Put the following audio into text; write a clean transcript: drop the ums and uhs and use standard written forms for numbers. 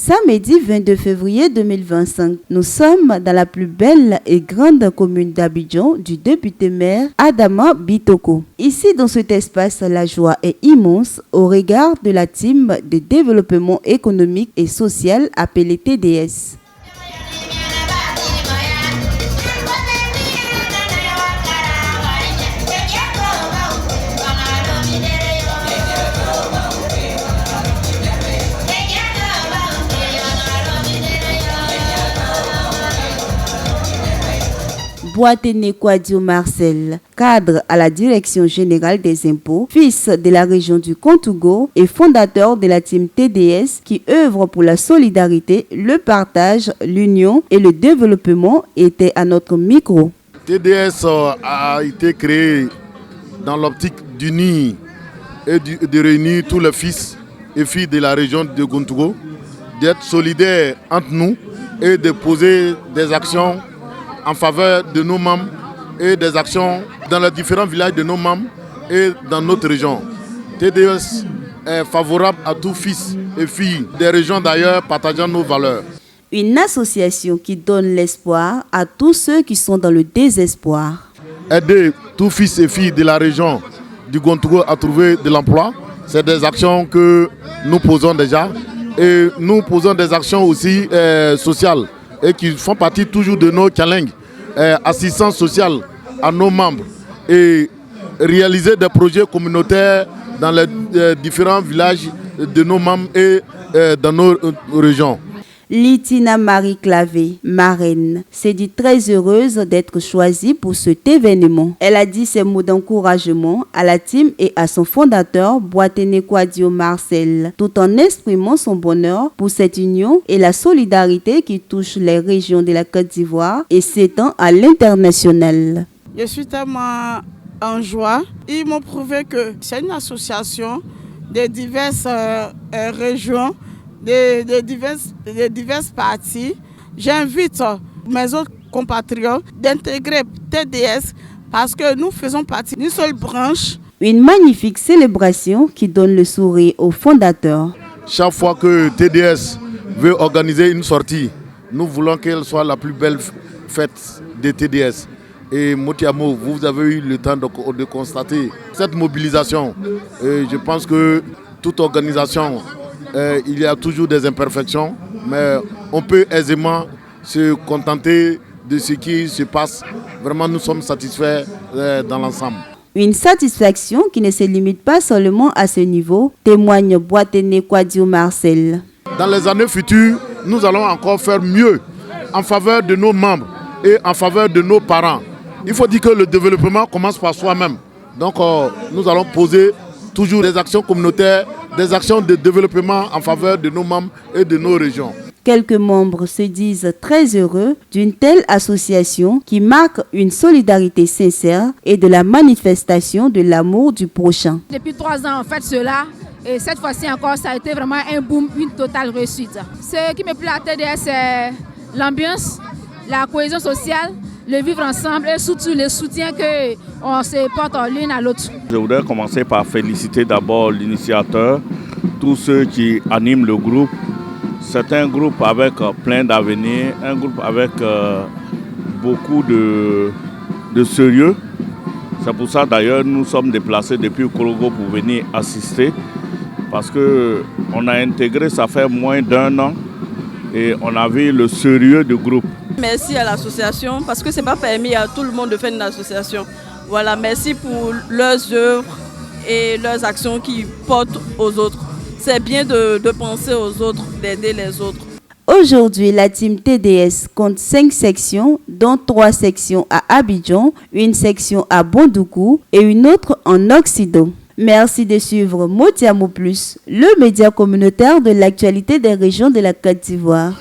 Samedi 22 février 2025, nous sommes dans la plus belle et grande commune d'Abidjan du député maire Adama Bitoko. Ici, dans cet espace, la joie est immense au regard de la team de développement économique et social appelée TDS. Boatene Kwadio Marcel, cadre à la Direction générale des impôts, fils de la région du Kontougo et fondateur de la team TDS qui œuvre pour la solidarité, le partage, l'union et le développement, était à notre micro. TDS a été créé dans l'optique d'unir et de réunir tous les fils et filles de la région de Kontougo, d'être solidaires entre nous et de poser des actions en faveur de nos membres et des actions dans les différents villages de nos membres et dans notre région. TDS est favorable à tous fils et filles des régions d'ailleurs partageant nos valeurs. Une association qui donne l'espoir à tous ceux qui sont dans le désespoir. Aider tous fils et filles de la région du Kontougo à trouver de l'emploi, c'est des actions que nous posons déjà. Et nous posons des actions aussi sociales et qui font partie toujours de nos challenges, assistance sociale à nos membres et réaliser des projets communautaires dans les différents villages de nos membres et dans nos régions. Litina Marie Clavé, marraine, s'est dit très heureuse d'être choisie pour cet événement. Elle a dit ses mots d'encouragement à la team et à son fondateur, Boatene Kwadio Marcel, tout en exprimant son bonheur pour cette union et la solidarité qui touche les régions de la Côte d'Ivoire et s'étend à l'international. Je suis tellement en joie. Ils m'ont prouvé que c'est une association de diverses régions, de diverses parties. J'invite mes autres compatriotes d'intégrer TDS parce que nous faisons partie d'une seule branche. Une magnifique célébration qui donne le sourire aux fondateurs. Chaque fois que TDS veut organiser une sortie, nous voulons qu'elle soit la plus belle fête de TDS. Et Motiamo, vous avez eu le temps de constater cette mobilisation. Et je pense que toute organisation, il y a toujours des imperfections, mais on peut aisément se contenter de ce qui se passe. Vraiment, nous sommes satisfaits dans l'ensemble. Une satisfaction qui ne se limite pas seulement à ce niveau, témoigne Boatene Kwadio Marcel. Dans les années futures, nous allons encore faire mieux en faveur de nos membres et en faveur de nos parents. Il faut dire que le développement commence par soi-même. Donc nous allons poser toujours des actions communautaires, des actions de développement en faveur de nos membres et de nos régions. Quelques membres se disent très heureux d'une telle association qui marque une solidarité sincère et de la manifestation de l'amour du prochain. Depuis 3 ans, on fait cela et cette fois-ci encore, ça a été vraiment un boom, une totale réussite. Ce qui me plaît à TDS, c'est l'ambiance, la cohésion sociale, le vivre ensemble et surtout le soutien qu'on se porte l'une à l'autre. Je voudrais commencer par féliciter d'abord l'initiateur, tous ceux qui animent le groupe. C'est un groupe avec plein d'avenir, un groupe avec beaucoup de sérieux. C'est pour ça d'ailleurs nous sommes déplacés depuis Korogo pour venir assister parce qu'on a intégré ça fait moins d'1 an et on a vu le sérieux du groupe. Merci à l'association parce que ce n'est pas permis à tout le monde de faire une association. Voilà, merci pour leurs œuvres et leurs actions qui portent aux autres. C'est bien de penser aux autres, d'aider les autres. Aujourd'hui, la team TDS compte 5 sections, dont 3 sections à Abidjan, une section à Bondoukou et une autre en Occident. Merci de suivre Motiamo Plus, le média communautaire de l'actualité des régions de la Côte d'Ivoire.